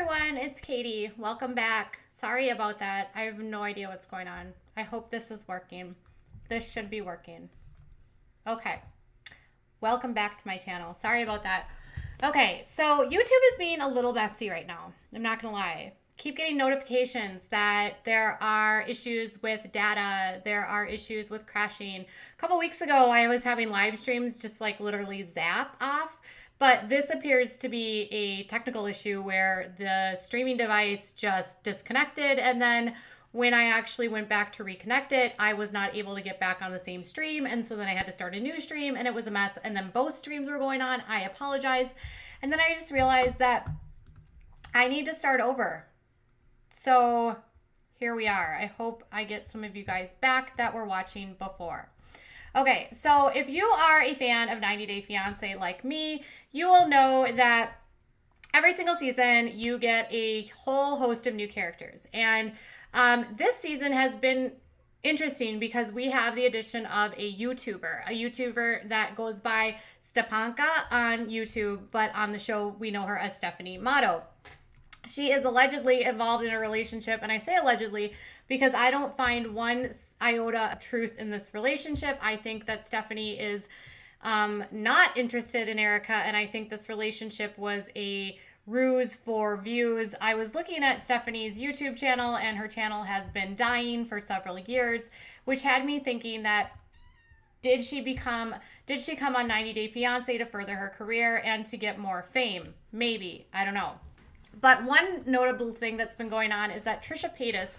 everyone, it's Katie. Welcome back. Sorry about that. I have no idea what's going on. I hope this is working. This should be working. Okay. Welcome back to my channel. Sorry about that. Okay, so YouTube is being a little messy right now. I'm not gonna lie. Keep getting notifications that there are issues with data. There are issues with crashing. A couple weeks ago, I was having live streams just like literally zap off. But this appears to be a technical issue where the streaming device just disconnected. And then when I actually went back to reconnect it, I was not able to get back on the same stream. And so then I had to start a new stream and it was a mess. And then both streams were going on. I apologize. And then I just realized that I need to start over. So here we are. I hope I get some of you guys back that were watching before. Okay, so if you are a fan of 90 Day Fiancé like me, you will know that every single season you get a whole host of new characters. And this season has been interesting because we have the addition of a YouTuber that goes by Stepanka on YouTube, but on the show we know her as Stephanie Matto. She is allegedly involved in a relationship, and I say allegedly because I don't find one iota of truth in this relationship. I think that Stephanie is not interested in Erica, and I think this relationship was a ruse for views. I was looking at Stephanie's YouTube channel, and her channel has been dying for several years, which had me thinking that did she come on 90 Day Fiancé to further her career and to get more fame? Maybe, I don't know. But one notable thing that's been going on is that Trisha Paytas,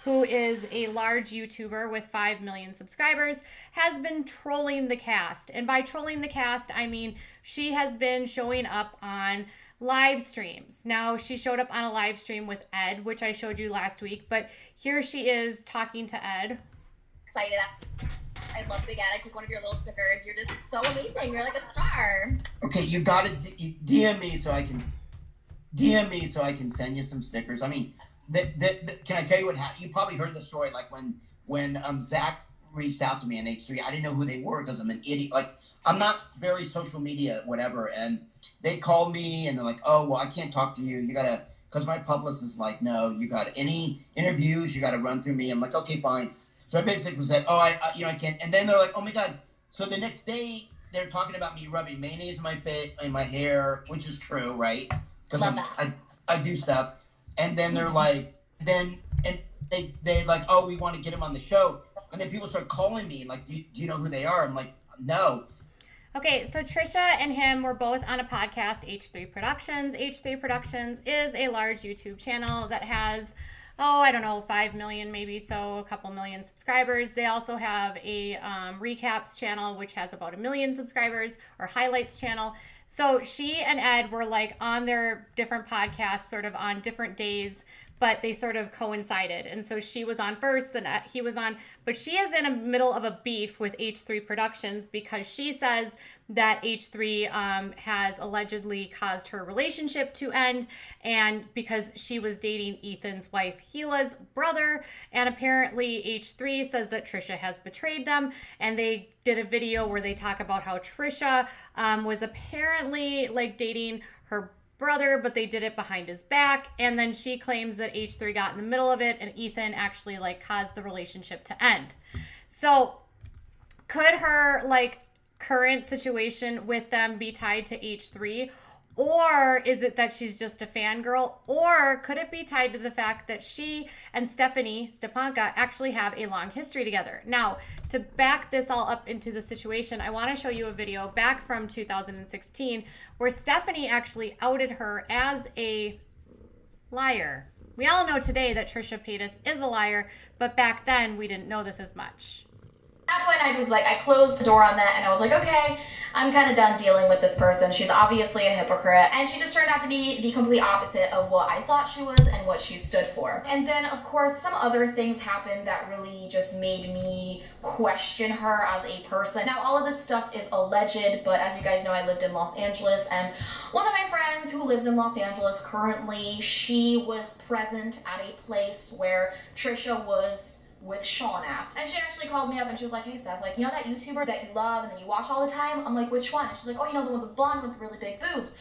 who is a large YouTuber with 5 million subscribers, has been trolling the cast. And by trolling the cast, I mean she has been showing up on live streams. Now, she showed up on a live stream with Ed, which I showed you last week, but here she is talking to Ed. Excited. I love Big Ed. I took one of your little stickers. You're just so amazing. You're like a star. Okay, you gotta DM me so I can send you some stickers. I mean, can I tell you what happened? You probably heard the story, like when Zach reached out to me in H3. I didn't know who they were because I'm an idiot. Like, I'm not very social media, whatever. And they called me and they're like, oh, well, I can't talk to you. You gotta, because my publicist is like, no, you got any interviews, you gotta run through me. I'm like, okay, fine. So I basically said, oh, I can't. And then they're like, oh my God. So the next day they're talking about me rubbing mayonnaise in my face, in my hair, which is true, right? Because I do stuff. And then they're like, they like, oh, we want to get him on the show. And then people start calling me like, do you know who they are? I'm like, no. Okay, so Trisha and him were both on a podcast, H3 Productions. H3 Productions is a large YouTube channel that has, 5 million maybe, so a couple million subscribers. They also have a recaps channel, which has about 1 million subscribers, or highlights channel. So she and Ed were like on their different podcasts sort of on different days, but they sort of coincided. And so she was on first and he was on, but she is in the middle of a beef with H3 Productions because she says that H3 has allegedly caused her relationship to end, and because she was dating Ethan's wife, Hila's brother, and apparently H3 says that Trisha has betrayed them, and they did a video where they talk about how Trisha was apparently like dating her brother, but they did it behind his back, and then she claims that H3 got in the middle of it and Ethan actually like caused the relationship to end. So could her like current situation with them be tied to H3, or is it that she's just a fangirl, or could it be tied to the fact that she and Stepanka actually have a long history together? Now, to back this all up into the situation, I want to show you a video back from 2016 where Stephanie actually outed her as a liar. We all know today that Trisha Paytas is a liar, but back then we didn't know this as much. At that point, I closed the door on that, and I was like, okay, I'm kind of done dealing with this person. She's obviously a hypocrite, and she just turned out to be the complete opposite of what I thought she was and what she stood for. And then, of course, some other things happened that really just made me question her as a person. Now, all of this stuff is alleged, but as you guys know, I lived in Los Angeles, and one of my friends who lives in Los Angeles currently, she was present at a place where Trisha was with Sean at. And she actually called me up and she was like, hey Steph, like, you know that YouTuber that you love and that you watch all the time? I'm like, which one? And she's like, oh, you know, the one with the blonde with really big boobs.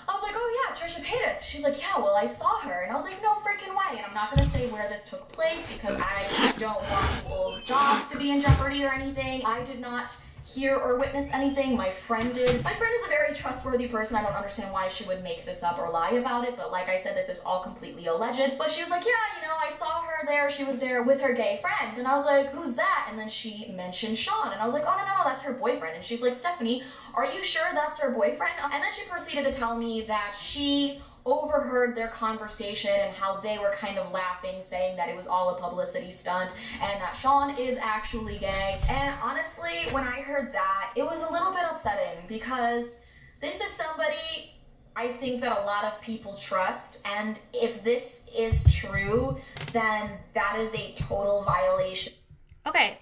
I was like, oh yeah, Trisha Paytas. she's like, yeah, well, I saw her. And I was like, no freaking way. And I'm not going to say where this took place because I don't want people's jobs to be in jeopardy or anything. I did not hear or witness anything. My friend did. My friend is a very trustworthy person. I don't understand why she would make this up or lie about it, but like I said, this is all completely alleged. But she was like, yeah, you know, I saw her there. She was there with her gay friend. And I was like, who's that? And then she mentioned Sean. And I was like, oh, no, that's her boyfriend. And she's like, Stephanie, are you sure that's her boyfriend? And then she proceeded to tell me that she overheard their conversation and how they were kind of laughing, saying that it was all a publicity stunt and that Sean is actually gay. And honestly, when I heard that, it was a little bit upsetting because this is somebody I think that a lot of people trust, and if this is true, then that is a total violation. Okay.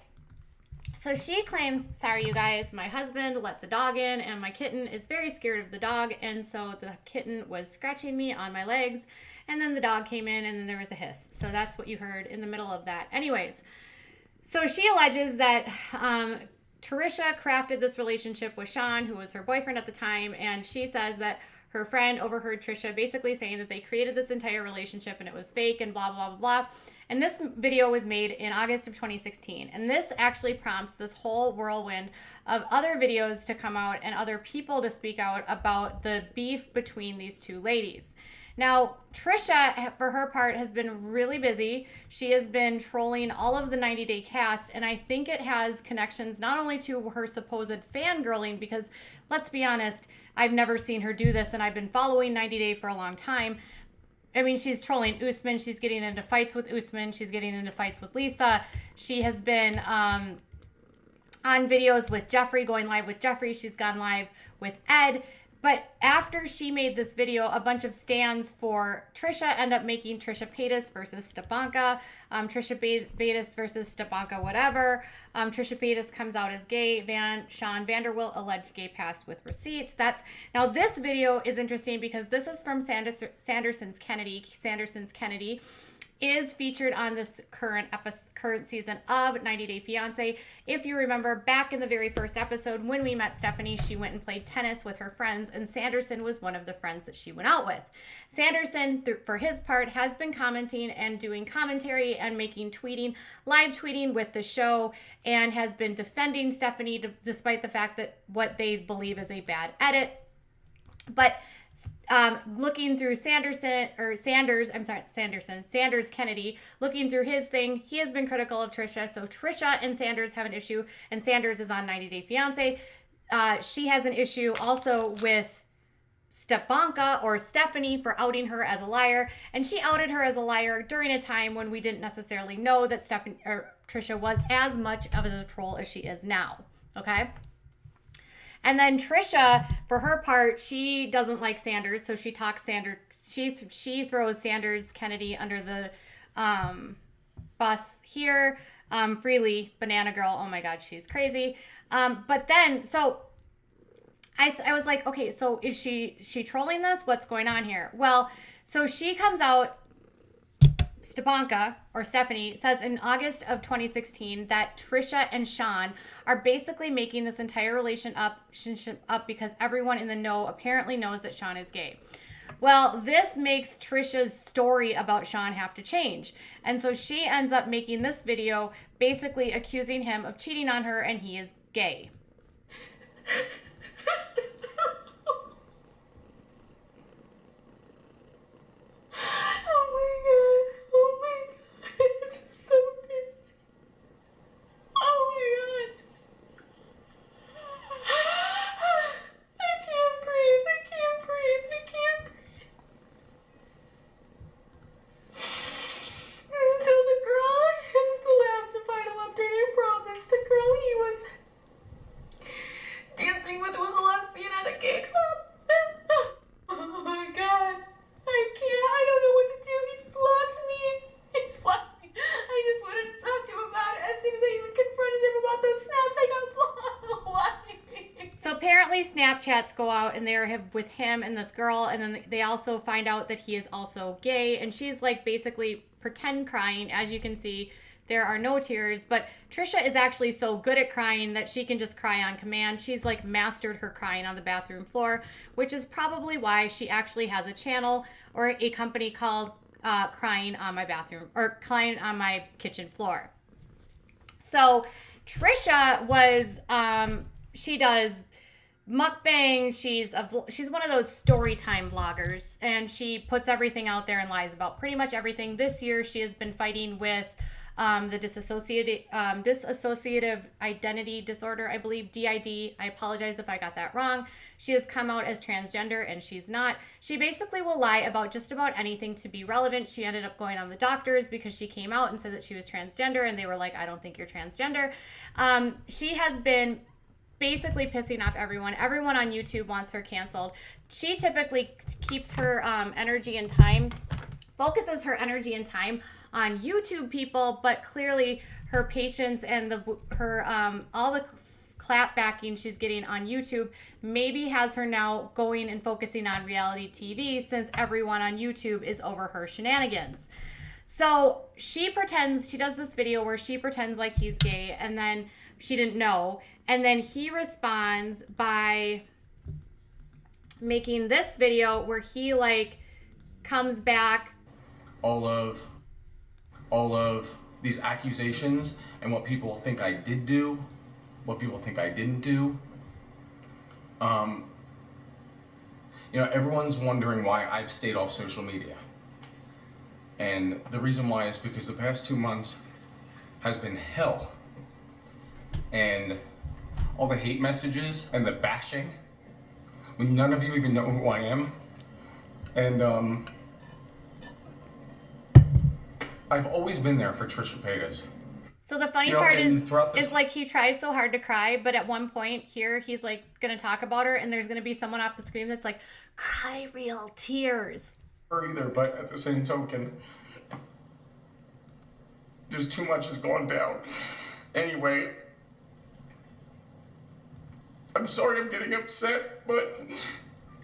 So she claims, sorry, you guys, my husband let the dog in and my kitten is very scared of the dog. And so the kitten was scratching me on my legs and then the dog came in and then there was a hiss. So that's what you heard in the middle of that. Anyways, so she alleges that Trisha crafted this relationship with Sean, who was her boyfriend at the time. And she says that her friend overheard Trisha basically saying that they created this entire relationship and it was fake and blah, blah, blah, blah. And this video was made in August of 2016. And this actually prompts this whole whirlwind of other videos to come out and other people to speak out about the beef between these two ladies. Now, Trisha, for her part, has been really busy. She has been trolling all of the 90 Day cast, and I think it has connections not only to her supposed fangirling, because let's be honest, I've never seen her do this, and I've been following 90 Day for a long time. I mean, she's trolling Usman. She's getting into fights with Usman. She's getting into fights with Lisa. She has been on videos with Jeffrey, going live with Jeffrey. She's gone live with Ed. But after she made this video, a bunch of stands for Trisha end up making Trisha Paytas versus Stepanka, Trisha Paytas versus Stepanka, whatever. Trisha Paytas comes out as gay. Sean Vanderwilt alleged gay past with receipts. Now this video is interesting because this is from Sanderson's Kennedy. Sanderson's Kennedy is featured on this current season of 90 Day Fiancé. If you remember, back in the very first episode when we met Stephanie, she went and played tennis with her friends, and Sanderson was one of the friends that she went out with. Sanderson, for his part, has been commenting and doing commentary and live tweeting with the show, and has been defending Stephanie despite the fact that what they believe is a bad edit. But looking through Sanders Kennedy, looking through his thing, he has been critical of Trisha. So Trisha and Sanders have an issue, and Sanders is on 90 Day Fiancé. She has an issue also with Stepanka or Stephanie for outing her as a liar, and she outed her as a liar during a time when we didn't necessarily know that Trisha was as much of a troll as she is now. Okay. And then Trisha, for her part, she doesn't like Sanders, so she talks Sanders. She throws Sanders Kennedy under the bus here freely. Banana girl, oh my God, she's crazy. But then, so I was like, okay, so is she trolling this? What's going on here? Well, so she comes out. Stepanka, or Stephanie, says in August of 2016 that Trisha and Sean are basically making this entire relationship up because everyone in the know apparently knows that Sean is gay. Well, this makes Trisha's story about Sean have to change. And so she ends up making this video basically accusing him of cheating on her and he is gay. Snapchats go out and they're with him and this girl, and then they also find out that he is also gay, and she's like basically pretend crying, as you can see, there are no tears, but Trisha is actually so good at crying that she can just cry on command. She's like mastered her crying on the bathroom floor, which is probably why she actually has a channel or a company called Crying on My Bathroom or Crying on My Kitchen Floor. So Trisha was, she does mukbang. She's one of those story time vloggers, and she puts everything out there and lies about pretty much everything. This year, she has been fighting with the dissociative identity disorder, I believe, DID. I apologize if I got that wrong. She has come out as transgender, and she's not. She basically will lie about just about anything to be relevant. She ended up going on the doctors because she came out and said that she was transgender, and they were like, I don't think you're transgender. She has been basically pissing off everyone. Everyone on YouTube wants her canceled. She typically keeps her energy and time, focuses her energy and time on YouTube people, but clearly her patience and her all the clap backing she's getting on YouTube maybe has her now going and focusing on reality TV, since everyone on YouTube is over her shenanigans. So she does this video where she pretends like he's gay, and then she didn't know, and then he responds by making this video where he like comes back. All of these accusations and what people think I did do, what people think I didn't do. Everyone's wondering why I've stayed off social media. And the reason why is because the past 2 months has been hell. And all the hate messages and the bashing, when none of you even know who I am. And I've always been there for Trisha Paytas. So the funny part is like he tries so hard to cry, but at one point here he's like gonna talk about her, and there's gonna be someone off the screen that's like, cry real tears. Either, but at the same token, just too much has gone down. Anyway, I'm sorry I'm getting upset, but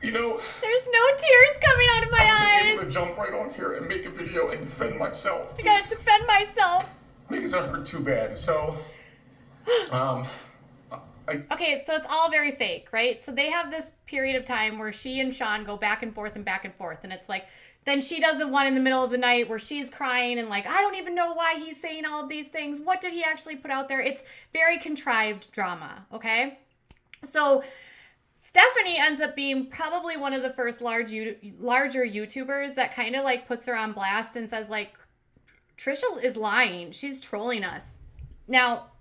there's no tears coming out of my eyes. I'm able to jump right on here and make a video and defend myself. I gotta defend myself. Because I hurt too bad. So, okay, so it's all very fake, right? So they have this period of time where she and Sean go back and forth, and it's like, then she does the one in the middle of the night where she's crying and like, I don't even know why he's saying all of these things. What did he actually put out there? It's very contrived drama, okay? So Stephanie ends up being probably one of the first larger YouTubers that kind of like puts her on blast and says like, Trisha is lying. She's trolling us. Now,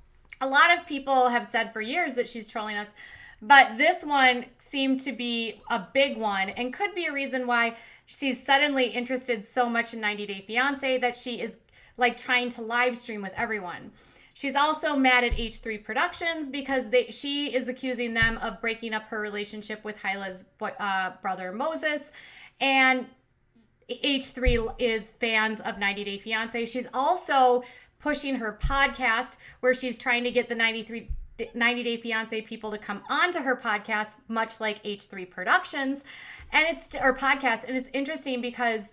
a lot of people have said for years that she's trolling us, but this one seemed to be a big one and could be a reason why she's suddenly interested so much in 90 Day Fiancé that she is like trying to live stream with everyone. She's also mad at H3 Productions because she is accusing them of breaking up her relationship with Hyla's brother Moses, and H3 is fans of 90 Day Fiancé. She's also pushing her podcast where she's trying to get the 90 Day Fiancé people to come onto her podcast, much like H3 Productions podcast. And it's interesting because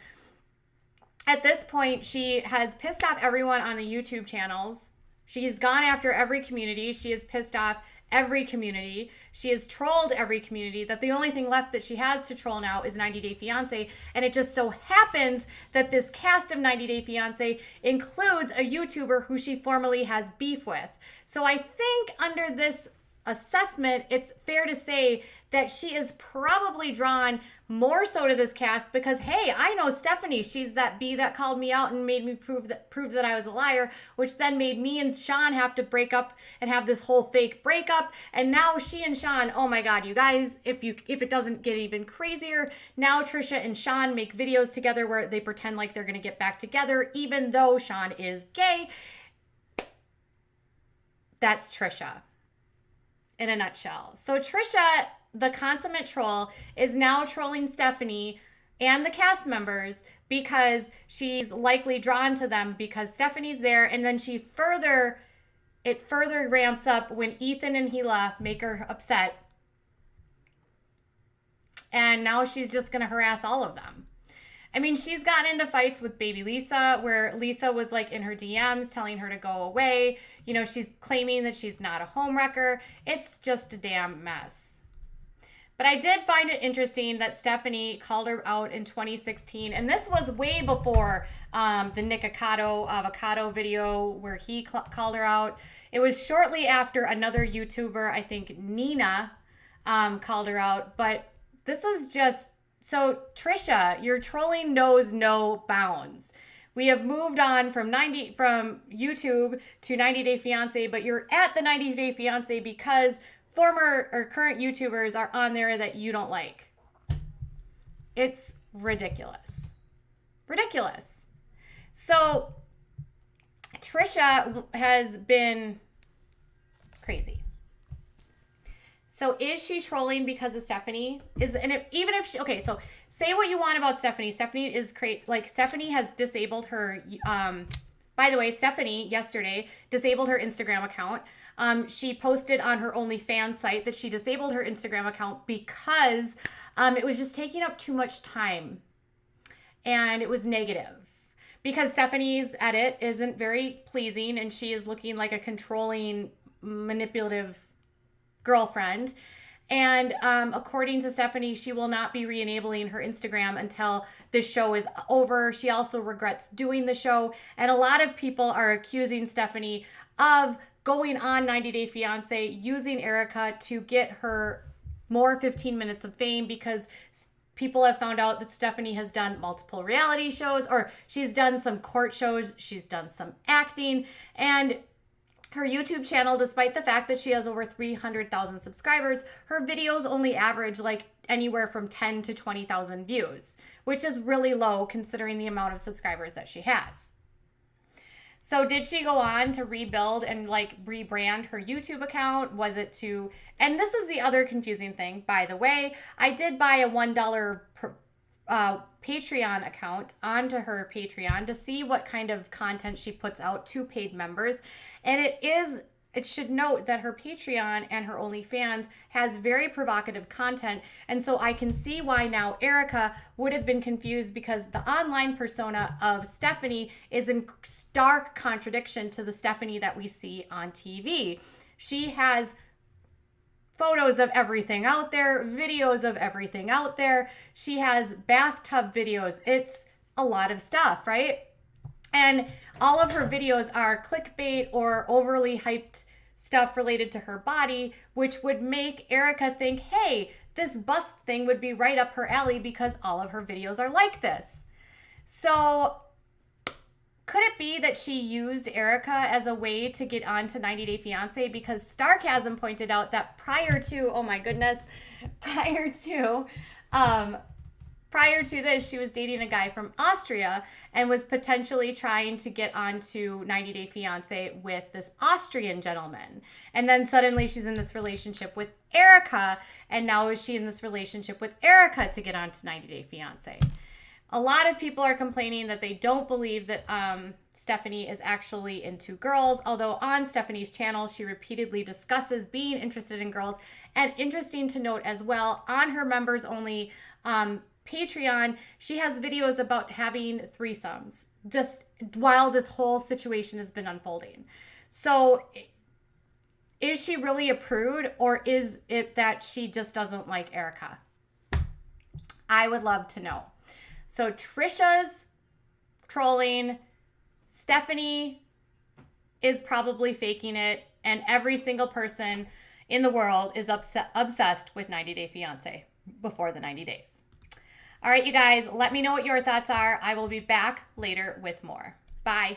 at this point she has pissed off everyone on the YouTube channels. She's gone after every community. She has pissed off every community. She has trolled every community, that the only thing left that she has to troll now is 90 Day Fiancé. And it just so happens that this cast of 90 Day Fiancé includes a YouTuber who she formerly has beef with. So I think under this assessment, it's fair to say that she is probably drawn more so to this cast because, hey, I know Stephanie. She's that bee that called me out and made me prove that I was a liar, which then made me and Sean have to break up and have this whole fake breakup. And now she and Sean, oh my God, you guys, if it doesn't get even crazier, now Trisha and Sean make videos together where they pretend like they're going to get back together, even though Sean is gay. That's Trisha in a nutshell. So Trisha, the consummate troll, is now trolling Stephanie and the cast members because she's likely drawn to them because Stephanie's there, and then it further ramps up when Ethan and Hila make her upset, and now she's just going to harass all of them. I mean, she's gotten into fights with baby Lisa, where Lisa was like in her DMs telling her to go away. You know, she's claiming that she's not a homewrecker. It's just a damn mess. But I did find it interesting that Stephanie called her out in 2016. And this was way before the Nick avocado video where he called her out. It was shortly after another YouTuber, I think Nina, called her out. But this is just... So, Trisha, your trolling knows no bounds. We have moved on from YouTube to 90 Day Fiance, but you're at the 90 Day Fiance because former or current YouTubers are on there that you don't like. It's ridiculous. Ridiculous. So, Trisha has been crazy. So is she trolling because of Stephanie? Okay, so say what you want about Stephanie. Stephanie has disabled her. By the way, Stephanie yesterday disabled her Instagram account. She posted on her OnlyFans site that she disabled her Instagram account because it was just taking up too much time, and it was negative. Because Stephanie's edit isn't very pleasing, and she is looking like a controlling, manipulative girlfriend. And according to Stephanie, she will not be re-enabling her Instagram until this show is over. She also regrets doing the show. And a lot of people are accusing Stephanie of going on 90 Day Fiance, using Erica to get her more 15 minutes of fame, because people have found out that Stephanie has done multiple reality shows, or she's done some court shows, she's done some acting, and her YouTube channel, despite the fact that she has over 300,000 subscribers, her videos only average like anywhere from 10 to 20,000 views, which is really low considering the amount of subscribers that she has. So did she go on to rebuild and like rebrand her YouTube account? Was it to, and this is the other confusing thing, by the way, I did buy a $1 per Patreon account onto her Patreon to see what kind of content she puts out to paid members. And it should note that her Patreon and her OnlyFans has very provocative content. And so I can see why now Erica would have been confused, because the online persona of Stephanie is in stark contradiction to the Stephanie that we see on TV. She has photos of everything out there, videos of everything out there. She has bathtub videos. It's a lot of stuff, right? And all of her videos are clickbait or overly hyped stuff related to her body, which would make Erica think, hey, this bust thing would be right up her alley because all of her videos are like this. So could it be that she used Erica as a way to get onto 90 Day Fiance? Because Starcasm pointed out that prior to this, she was dating a guy from Austria and was potentially trying to get onto 90 Day Fiance with this Austrian gentleman. And then suddenly she's in this relationship with Erica, and now is she in this relationship with Erica to get onto 90 Day Fiance? A lot of people are complaining that they don't believe that Stephanie is actually into girls, although on Stephanie's channel, she repeatedly discusses being interested in girls. And interesting to note as well, on her members only Patreon, she has videos about having threesomes just while this whole situation has been unfolding. So is she really a prude, or is it that she just doesn't like Erica? I would love to know. So Trisha's trolling, Stephanie is probably faking it, and every single person in the world is obsessed with 90 Day Fiance before the 90 days. All right, you guys, let me know what your thoughts are. I will be back later with more. Bye.